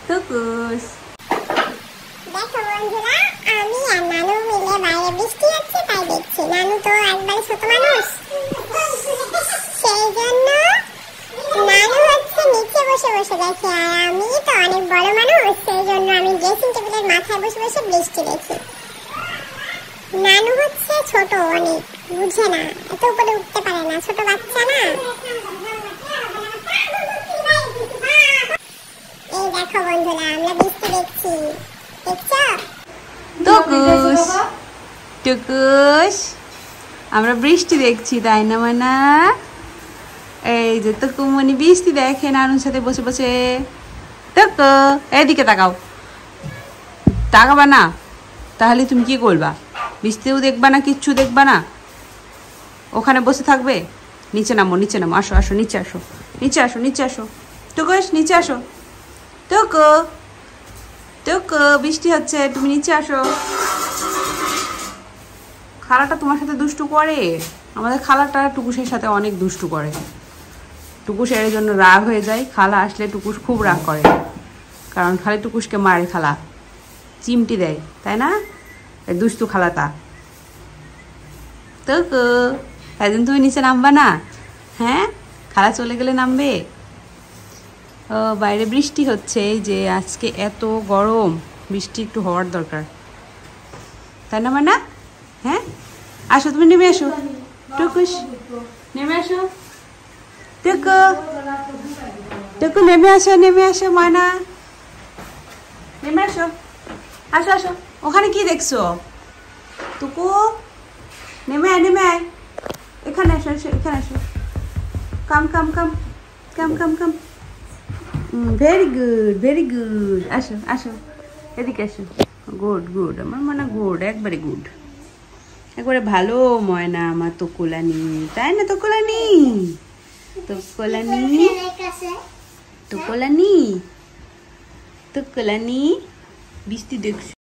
টুকুস দেখো বন্ধুরা, আমি আর নানু মিলে বাইরে বৃষ্টি হচ্ছে তাই দেখছি। নানু তো একবারে ছোট মানুষ, সেই জন্য নানু হচ্ছে নিচে বসে বসে দেখে, আর আমি তো অনেক বড় মানুষ, সেই জন্য আমি ড্রেসিং টেবিলের মাথায় বসে বসে বৃষ্টি দেখি। নানু হচ্ছে ছোট, অনেক বুঝে না, এত উপরে উঠতে পারে না, ছোট বাচ্চা না। এই দেখো বন্ধুরা, আমরা বৃষ্টি দেখছি, দেখছো? টুকুস টুকুস আমরা বৃষ্টি দেখছি, তাই না মানা? এই যে টুকুমনি বৃষ্টি দেখে নানুর সাথে বসে বসে। টুকু এইদিকে তাকাও, তাকাবা না তাহলে তুমি কি করবা? বৃষ্টিও দেখবা না, কিচ্ছু দেখবা না, ওখানে বসে থাকবে? নিচে নামো, নিচে নামো, আসো আসো, নিচে আসো, নিচে আসো, নিচে আসো। টুকুস নিচে আসো। টুকু টুকু বৃষ্টি হচ্ছে, তুমি নিচে আসো। খালাটা তোমার সাথে দুষ্টু করে? আমাদের খালাটা টুকুসের সাথে অনেক দুষ্টু করে। টুকুস এর জন্য রাগ হয়ে যায়, খালা আসলে টুকুস খুব রাগ করে, কারণ খালি টুকুসকে মারে, খালা চিমটি দেয়, তাই না? দুষ্টু খালাটা। টুকু একদিন তুমি নিচে নামবা না? হ্যাঁ, খালা চলে গেলে নামবে? ও বাইরে বৃষ্টি হচ্ছে, এই যে আজকে এত গরম, বৃষ্টি একটু হওয়ার দরকার, তাই না মানা? হ্যাঁ আসো, তুমি নেমে আসো। টুকুস নেমে আসো। টুকু টুকু নেমে আসো, নেমে আসো মানা, নেমে আসো, আসো আসো। ওখানে কি দেখছো? টুকু নেমে আয়, নেমে আয়, এখানে আসো, আসো এখানে আসো। Come come come come come come. Very good, very good. আসো আসো, এদিকে আসো। গুড গুড, আমার মনে গুড, একবারে গুড, একবারে ভালো ময়না আমার তোকুলানি, তাই না? তোকুলানি, তোকুলানি, তোকুলানি, তোকুলানি বৃষ্টি দেখছো?